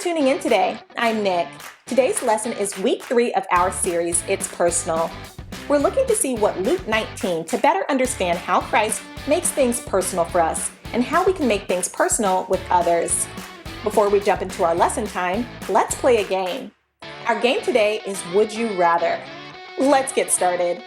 tuning in today. I'm Nick. Today's lesson is week 3 of our series, It's Personal. We're looking to see what Luke 19 to better understand how Christ makes things personal for us and how we can make things personal with others. Before we jump into our lesson time, let's play a game. Our game today is Would You Rather? Let's get started.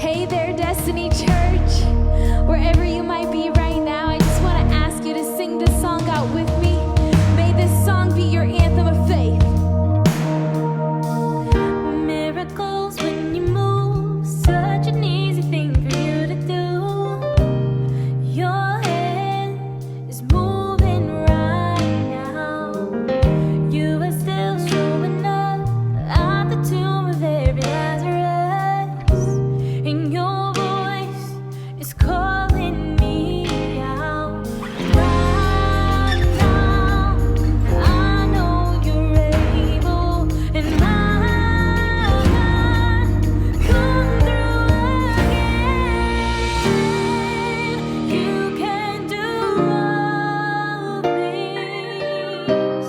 Hey there, Destiny Church. Wherever you might be right now, I just want to ask you to sing this song out with me. May this song be your anthem of faith. Miracles when you move, such an easy thing for you to do. Your hand is moving right now. You are still showing up at the tomb of every Lazarus, and your voice is calling me out. Right now, I know you're able, and I come through again. You can do all things.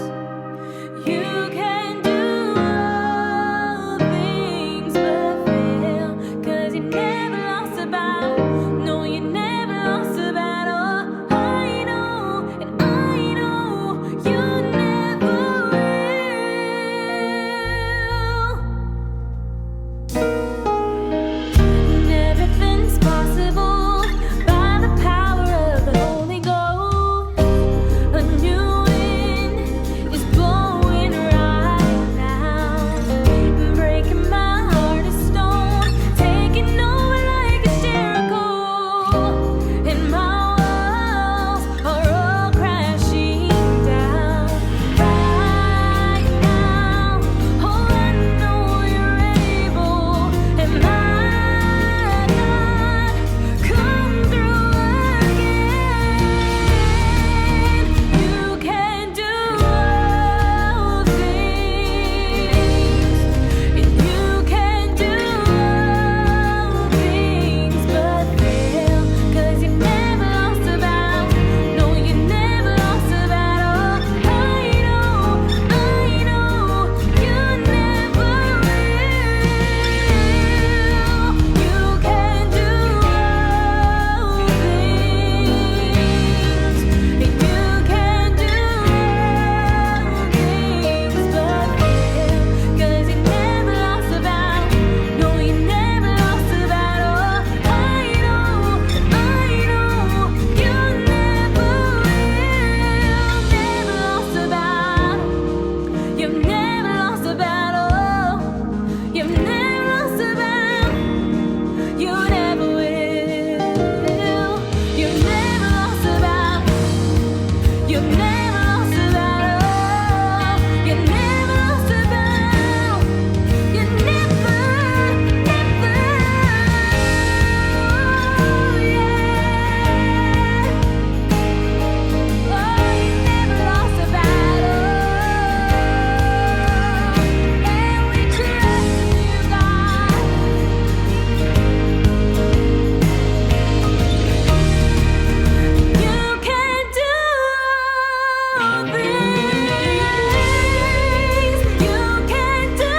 You can do all things but fail, 'cause you never lost a battle. No, you never lost a battle. I know, and I know you never will. Everything's possible by the power of the Holy Ghost. A new wind is blowing right now, breaking my heart of stone, taking over like a Jericho, and my walls are all crashing down right now. Oh, I know you're able, and my God, come through again. You can do all things, and you can do all things but fail, 'cause you never lost a battle. No, you never lost a battle. I know you never will. You can do all things, and you can do all things but fail, 'cause you never lost a battle. No, you never lost a battle. I know you never will. Never lost a battle. You've never lost a battle. You've never lost a battle. You never will. You've never lost a battle. You've never lost a battle. You never lost a battle. You never, never. Oh, yeah. Oh, you never lost a battle. And we trust in you, God. You can do all things. You can do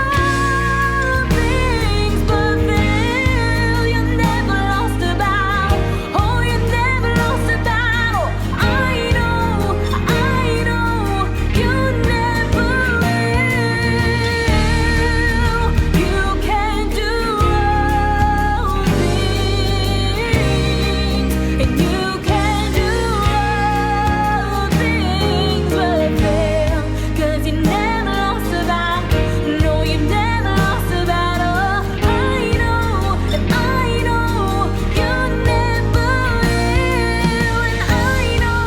all things but fail. You never lost a battle. Oh, you never lost a battle. I know you never will. You can do all things, and you can do all things but fail, 'cause you never lost a battle. No, you never lost a battle. I know, and I know you never will, and I know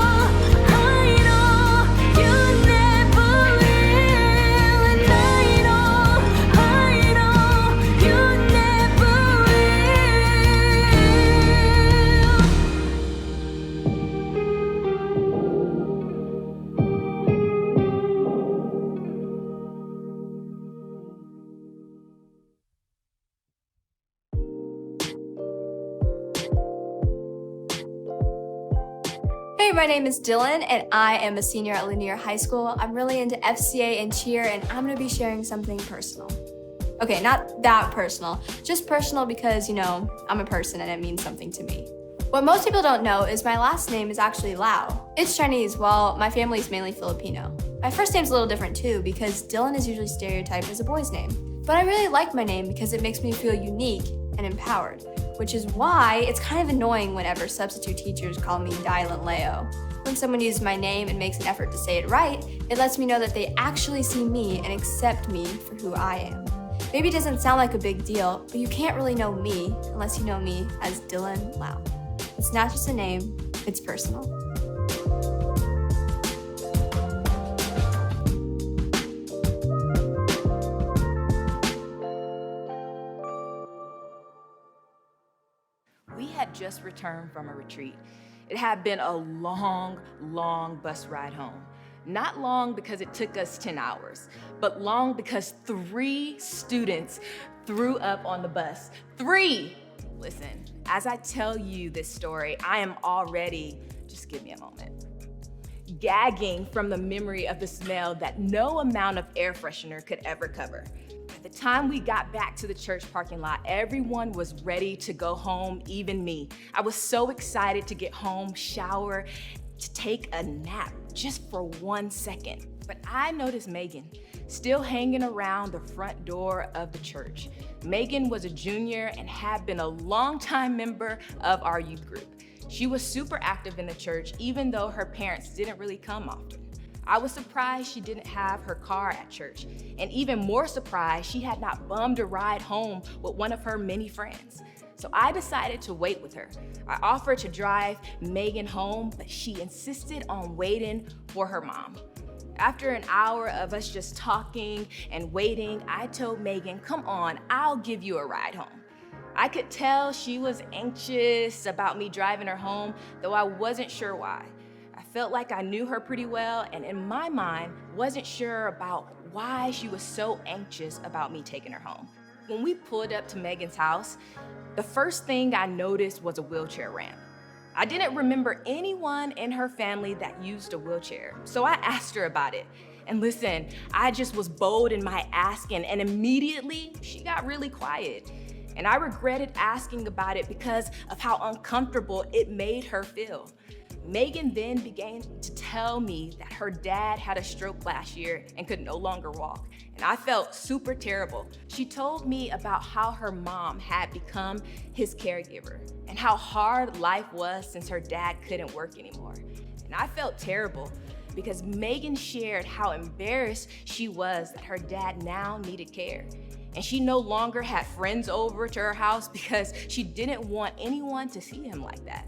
you never will, and I know you never Hey, my name is Dylan, and I am a senior at Lanier High School. I'm really into FCA and cheer, and I'm gonna be sharing something personal. Okay, not that personal, just personal because, I'm a person and it means something to me. What most people don't know is my last name is actually Lau. It's Chinese, while my family is mainly Filipino. My first name's a little different too, because Dylan is usually stereotyped as a boy's name. But I really like my name because it makes me feel unique and empowered, which is why it's kind of annoying whenever substitute teachers call me Dylan Leo. When someone uses my name and makes an effort to say it right, it lets me know that they actually see me and accept me for who I am. Maybe it doesn't sound like a big deal, but you can't really know me unless you know me as Dylan Lau. It's not just a name, it's personal. We had just returned from a retreat. It had been a long, long bus ride home. Not long because it took us 10 hours, but long because 3 students threw up on the bus. 3! Listen, as I tell you this story, I am already, just give me a moment, gagging from the memory of the smell that no amount of air freshener could ever cover. By the time we got back to the church parking lot, everyone was ready to go home, even me. I was so excited to get home, shower, to take a nap just for 1 second. But I noticed Megan still hanging around the front door of the church. Megan was a junior and had been a longtime member of our youth group. She was super active in the church, even though her parents didn't really come often. I was surprised she didn't have her car at church, and even more surprised she had not bummed a ride home with one of her many friends. So I decided to wait with her. I offered to drive Megan home, but she insisted on waiting for her mom. After an hour of us just talking and waiting, I told Megan, come on, I'll give you a ride home. I could tell she was anxious about me driving her home, though I wasn't sure why. I felt like I knew her pretty well, and in my mind, wasn't sure about why she was so anxious about me taking her home. When we pulled up to Megan's house, the first thing I noticed was a wheelchair ramp. I didn't remember anyone in her family that used a wheelchair, so I asked her about it. And listen, I just was bold in my asking, and immediately she got really quiet. And I regretted asking about it because of how uncomfortable it made her feel. Megan then began to tell me that her dad had a stroke last year and could no longer walk, and I felt super terrible. She told me about how her mom had become his caregiver and how hard life was since her dad couldn't work anymore. And I felt terrible because Megan shared how embarrassed she was that her dad now needed care. And she no longer had friends over to her house because she didn't want anyone to see him like that.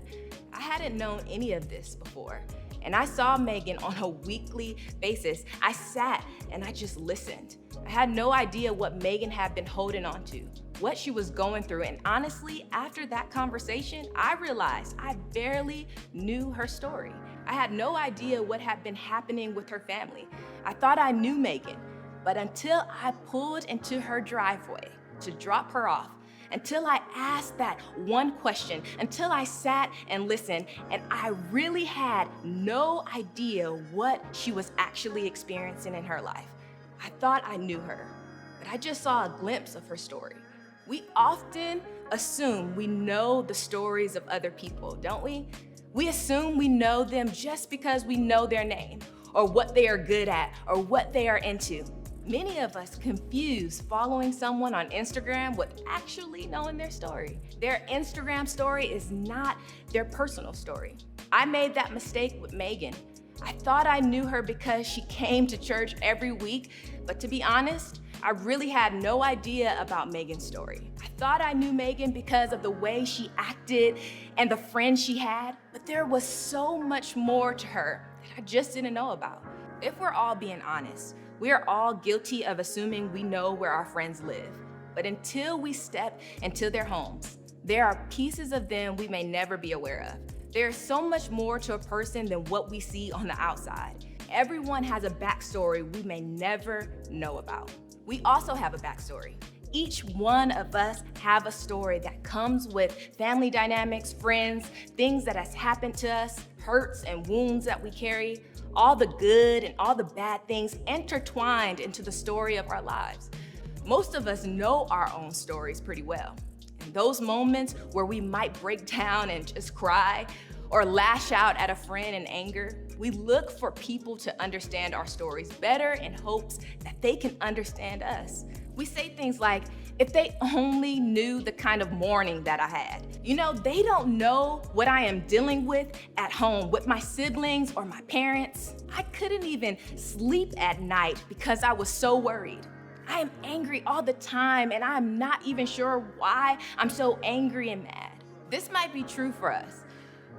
I hadn't known any of this before, and I saw Megan on a weekly basis. I sat and I just listened. I had no idea what Megan had been holding on to, what she was going through, and honestly, after that conversation, I realized I barely knew her story. I had no idea what had been happening with her family. I thought I knew Megan, but until I pulled into her driveway to drop her off, until I asked that one question, until I sat and listened, and I really had no idea what she was actually experiencing in her life. I thought I knew her, but I just saw a glimpse of her story. We often assume we know the stories of other people, don't we? We assume we know them just because we know their name, or what they are good at, or what they are into. Many of us confuse following someone on Instagram with actually knowing their story. Their Instagram story is not their personal story. I made that mistake with Megan. I thought I knew her because she came to church every week, but to be honest, I really had no idea about Megan's story. I thought I knew Megan because of the way she acted and the friends she had, but there was so much more to her that I just didn't know about. If we're all being honest, we are all guilty of assuming we know where our friends live. But until we step into their homes, there are pieces of them we may never be aware of. There's so much more to a person than what we see on the outside. Everyone has a backstory we may never know about. We also have a backstory. Each one of us have a story that comes with family dynamics, friends, things that has happened to us, hurts and wounds that we carry, all the good and all the bad things intertwined into the story of our lives. Most of us know our own stories pretty well. And those moments where we might break down and just cry or lash out at a friend in anger, we look for people to understand our stories better in hopes that they can understand us. We say things like, If they only knew the kind of morning that I had. You know, they don't know what I am dealing with at home with my siblings or my parents. I couldn't even sleep at night because I was so worried. I am angry all the time, and I'm not even sure why I'm so angry and mad. This might be true for us,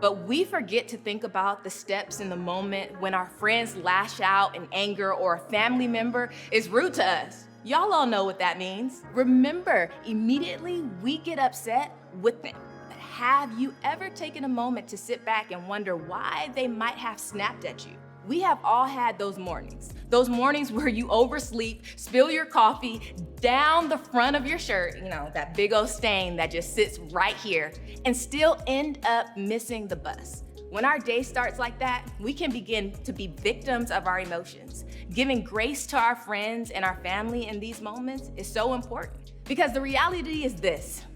but we forget to think about the steps in the moment when our friends lash out in anger or a family member is rude to us. Y'all all know what that means. Remember, immediately we get upset with them. But have you ever taken a moment to sit back and wonder why they might have snapped at you? We have all had those mornings where you oversleep, spill your coffee down the front of your shirt, you know, that big old stain that just sits right here, and still end up missing the bus. When our day starts like that, we can begin to be victims of our emotions. Giving grace to our friends and our family in these moments is so important, because the reality is this: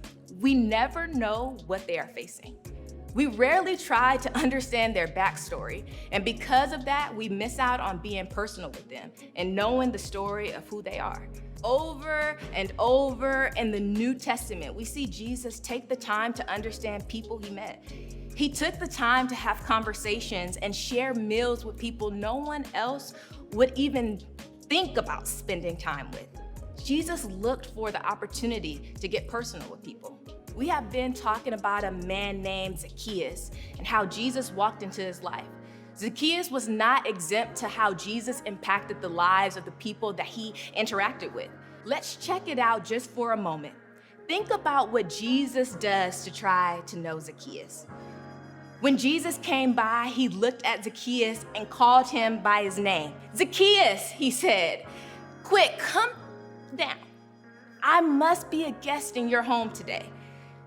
we never know what they are facing. We rarely try to understand their backstory, and because of that, we miss out on being personal with them and knowing the story of who they are. Over and over in the New Testament, we see Jesus take the time to understand people he met. He took the time to have conversations and share meals with people no one else would even think about spending time with. Jesus looked for the opportunity to get personal with people. We have been talking about a man named Zacchaeus and how Jesus walked into his life. Zacchaeus was not exempt to how Jesus impacted the lives of the people that he interacted with. Let's check it out just for a moment. Think about what Jesus does to try to know Zacchaeus. When Jesus came by, he looked at Zacchaeus and called him by his name. "Zacchaeus," he said, "quick, come down. I must be a guest in your home today."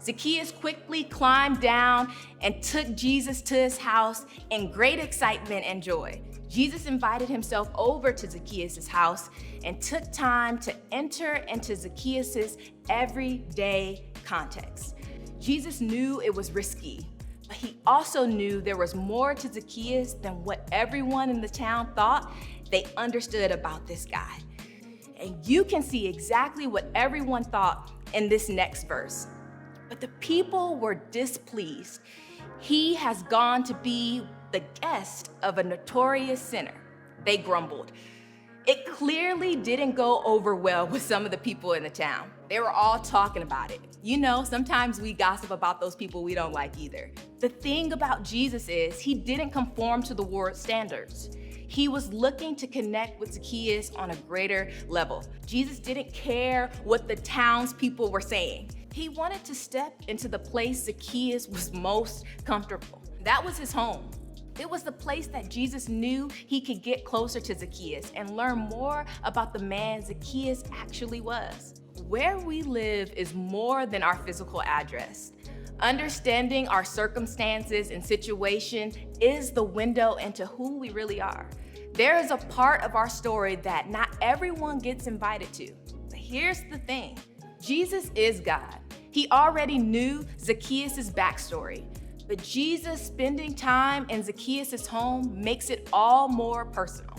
Zacchaeus quickly climbed down and took Jesus to his house in great excitement and joy. Jesus invited himself over to Zacchaeus' house and took time to enter into Zacchaeus' everyday context. Jesus knew it was risky, but he also knew there was more to Zacchaeus than what everyone in the town thought they understood about this guy. And you can see exactly what everyone thought in this next verse. But the people were displeased. He has gone to be the guest of a notorious sinner, they grumbled. It clearly didn't go over well with some of the people in the town. They were all talking about it. You know, sometimes we gossip about those people we don't like either. The thing about Jesus is he didn't conform to the world's standards. He was looking to connect with Zacchaeus on a greater level. Jesus didn't care what the townspeople were saying. He wanted to step into the place Zacchaeus was most comfortable. That was his home. It was the place that Jesus knew he could get closer to Zacchaeus and learn more about the man Zacchaeus actually was. Where we live is more than our physical address. Understanding our circumstances and situation is the window into who we really are. There is a part of our story that not everyone gets invited to. But here's the thing: Jesus is God. He already knew Zacchaeus' backstory, but Jesus spending time in Zacchaeus' home makes it all more personal.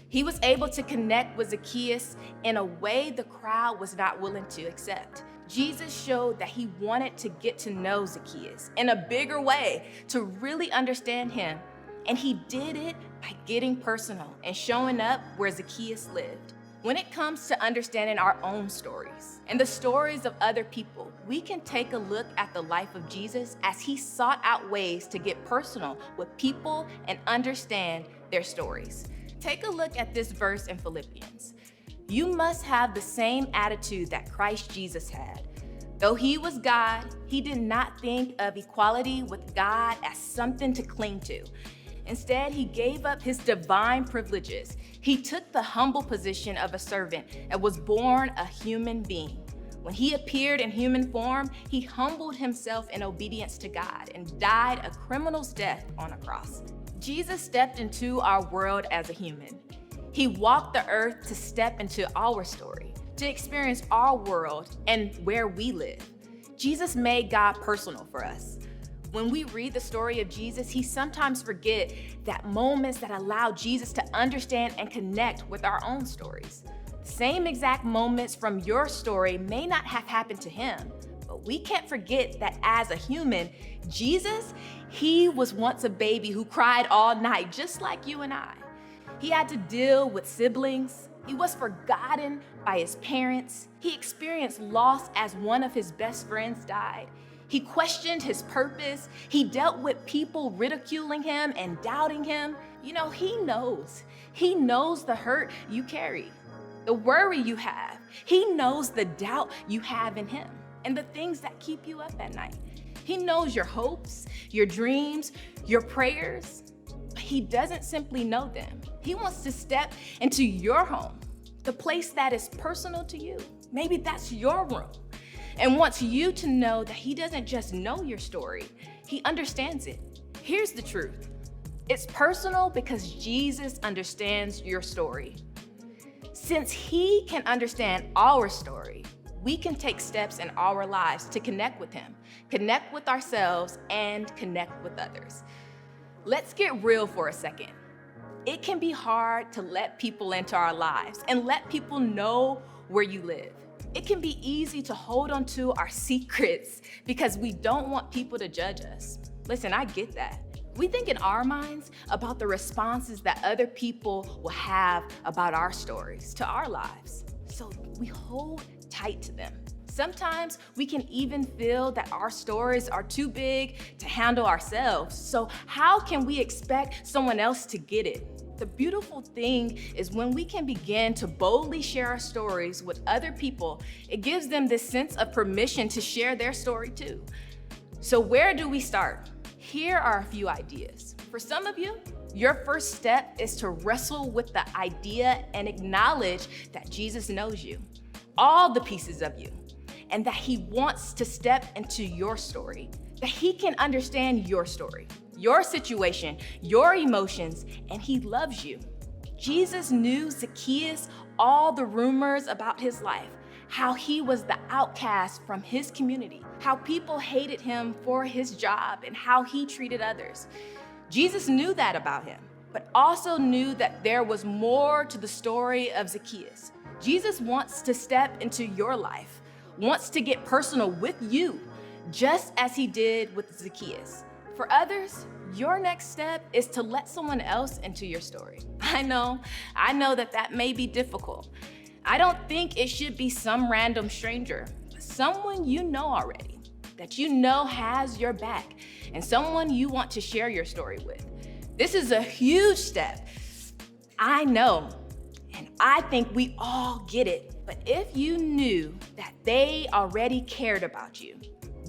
He was able to connect with Zacchaeus in a way the crowd was not willing to accept. Jesus showed that he wanted to get to know Zacchaeus in a bigger way, to really understand him. And he did it by getting personal and showing up where Zacchaeus lived. When it comes to understanding our own stories and the stories of other people, we can take a look at the life of Jesus as he sought out ways to get personal with people and understand their stories. Take a look at this verse in Philippians. You must have the same attitude that Christ Jesus had. Though he was God, he did not think of equality with God as something to cling to. Instead, he gave up his divine privileges. He took the humble position of a servant and was born a human being. When he appeared in human form, he humbled himself in obedience to God and died a criminal's death on a cross. Jesus stepped into our world as a human. He walked the earth to step into our story, to experience our world and where we live. Jesus made God personal for us. When we read the story of Jesus, he sometimes forget that moments that allow Jesus to understand and connect with our own stories. Same exact moments from your story may not have happened to him, but we can't forget that as a human, Jesus, he was once a baby who cried all night, just like you and I. He had to deal with siblings. He was forgotten by his parents. He experienced loss as one of his best friends died. He questioned his purpose. He dealt with people ridiculing him and doubting him. You know, he knows. He knows the hurt you carry, the worry you have. He knows the doubt you have in him and the things that keep you up at night. He knows your hopes, your dreams, your prayers. But he doesn't simply know them. He wants to step into your home, the place that is personal to you. Maybe that's your room, and wants you to know that he doesn't just know your story, he understands it. Here's the truth. It's personal because Jesus understands your story. Since he can understand our story, we can take steps in our lives to connect with him, connect with ourselves, and connect with others. Let's get real for a second. It can be hard to let people into our lives and let people know where you live. It can be easy to hold on to our secrets because we don't want people to judge us. Listen, I get that. We think in our minds about the responses that other people will have about our stories to our lives. So we hold tight to them. Sometimes we can even feel that our stories are too big to handle ourselves. So how can we expect someone else to get it? The beautiful thing is when we can begin to boldly share our stories with other people, it gives them this sense of permission to share their story too. So where do we start? Here are a few ideas. For some of you, your first step is to wrestle with the idea and acknowledge that Jesus knows you, all the pieces of you, and that he wants to step into your story, that he can understand your story, your situation, your emotions, and he loves you. Jesus knew Zacchaeus, all the rumors about his life, how he was the outcast from his community, how people hated him for his job, and how he treated others. Jesus knew that about him, but also knew that there was more to the story of Zacchaeus. Jesus wants to step into your life, wants to get personal with you, just as he did with Zacchaeus. For others, your next step is to let someone else into your story. I know that may be difficult. I don't think it should be some random stranger, but someone you know already, that you know has your back, and someone you want to share your story with. This is a huge step. I know, and I think we all get it. But if you knew that they already cared about you,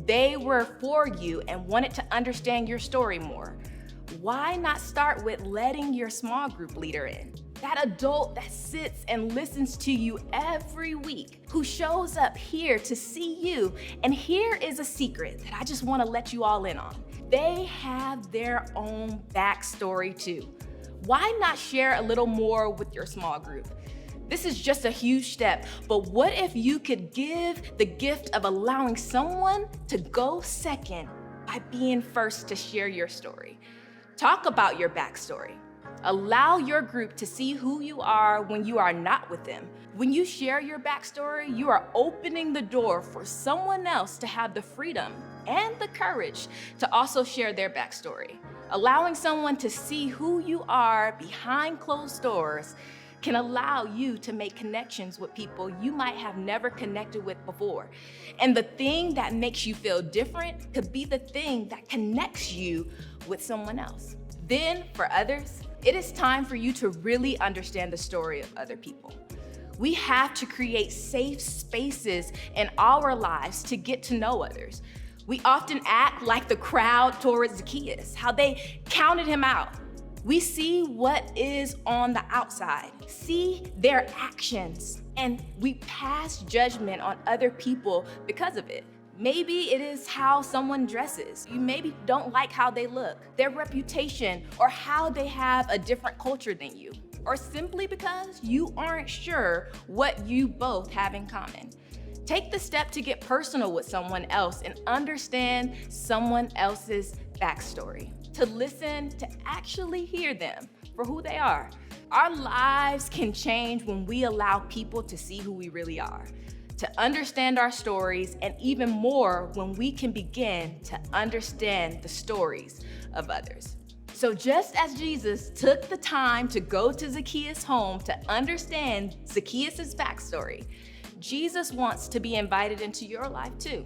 they were for you and wanted to understand your story more, why not start with letting your small group leader in? That adult that sits and listens to you every week, who shows up here to see you. And here is a secret that I just want to let you all in on. They have their own backstory too. Why not share a little more with your small group? This is just a huge step, but what if you could give the gift of allowing someone to go second by being first to share your story? Talk about your backstory. Allow your group to see who you are when you are not with them. When you share your backstory, you are opening the door for someone else to have the freedom and the courage to also share their backstory. Allowing someone to see who you are behind closed doors can allow you to make connections with people you might have never connected with before. And the thing that makes you feel different could be the thing that connects you with someone else. Then, for others, it is time for you to really understand the story of other people. We have to create safe spaces in our lives to get to know others. We often act like the crowd towards Zacchaeus, how they counted him out. We see what is on the outside, see their actions, and we pass judgment on other people because of it. Maybe it is how someone dresses. You maybe don't like how they look, their reputation, or how they have a different culture than you, or simply because you aren't sure what you both have in common. Take the step to get personal with someone else and understand someone else's backstory, to listen, to actually hear them for who they are. Our lives can change when we allow people to see who we really are, to understand our stories, and even more when we can begin to understand the stories of others. So just as Jesus took the time to go to Zacchaeus' home to understand Zacchaeus' backstory, Jesus wants to be invited into your life too.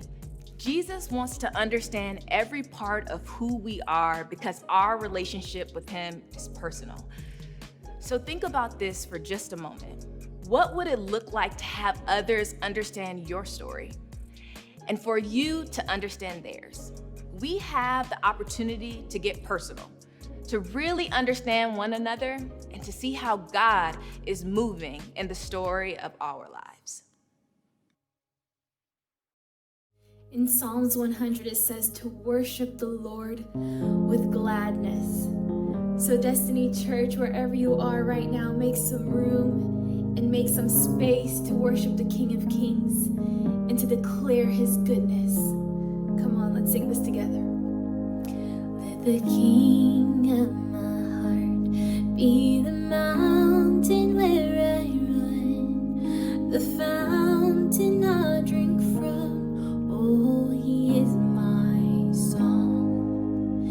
Jesus wants to understand every part of who we are because our relationship with him is personal. So think about this for just a moment. What would it look like to have others understand your story and for you to understand theirs? We have the opportunity to get personal, to really understand one another and to see how God is moving in the story of our lives. In Psalms 100, it says to worship the Lord with gladness. So Destiny Church, wherever you are right now, make some room and make some space to worship the King of Kings and to declare his goodness. Come on, let's sing this together. Let the King of my heart be the mountain where I run, the fountain I drink from. Oh, he is my song.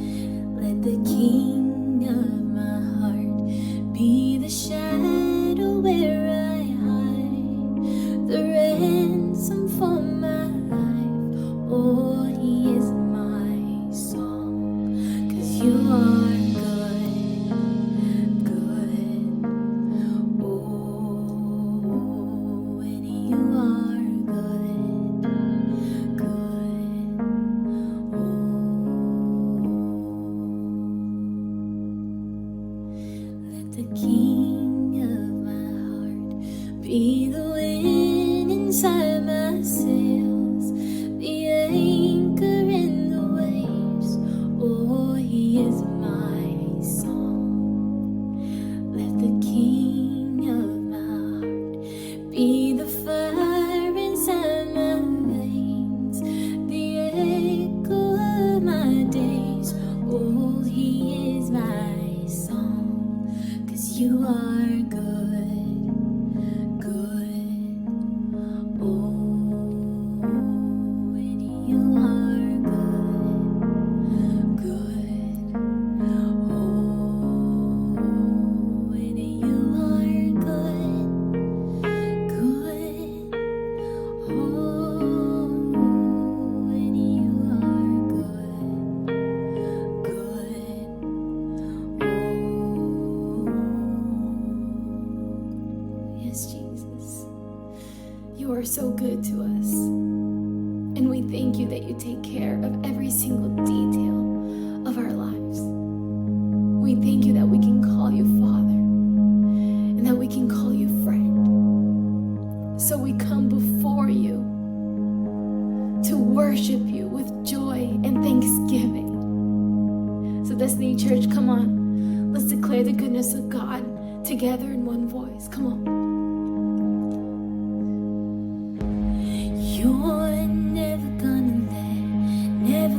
Let the King of my heart be the shadow where I hide, the ransom for my life. Oh, he is my song. 'Cause you are good, good. Oh, and you are good, good. Let the King of my heart be the wind inside my sails, the anchor in the waves. Oh, he is my song. Let the King of my heart be the fire inside my veins, the echo of my days. Oh, he is my song. 'Cause you are good, good. Oh, and you are good, good. Oh, and you are good, good. Oh, and you are good, good. Yes, Jesus, you are so good to us. And we thank you that you take care of every single detail of our lives. We thank you that we can call you Father and that we can call you friend. So we come before you to worship you with joy and thanksgiving. So Destiny Church, come on, let's declare the goodness of God together in one voice. Come on. You're never gonna let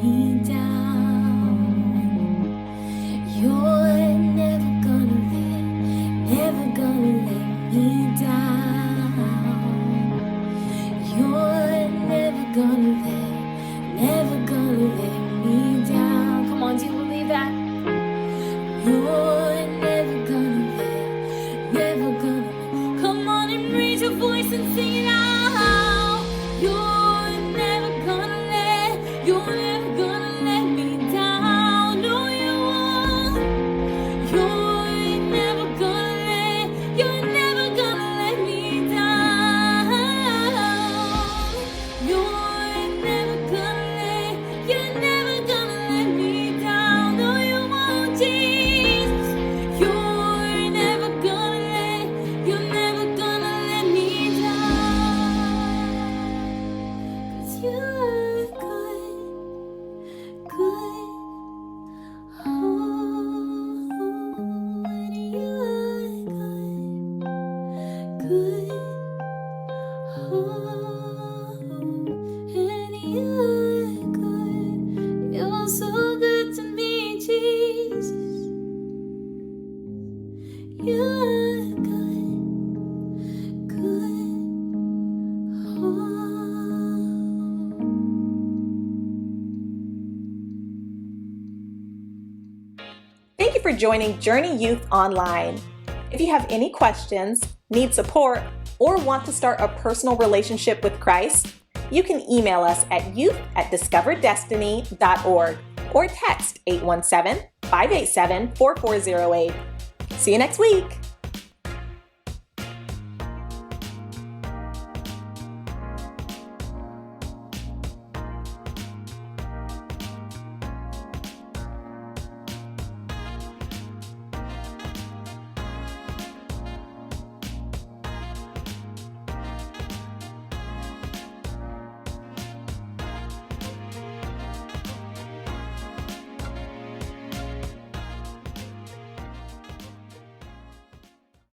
me down. You're never gonna let me down. You're never gonna let me down. Come on, do you believe that? You're never gonna. Come on and raise your voice and sing it out. You're never gonna let me down. No, you won't. You're never gonna let me down. You're never gonna let me down. No, you won't, Jesus. You're never gonna let me down. 'Cause you're good, good. Oh, and you are good, good. Oh, and you are good. You're so good to me, Jesus. for joining Journey Youth Online. If you have any questions, need support, or want to start a personal relationship with Christ, you can email us at youth@discoverdestiny.org or text 817-587-4408. See you next week.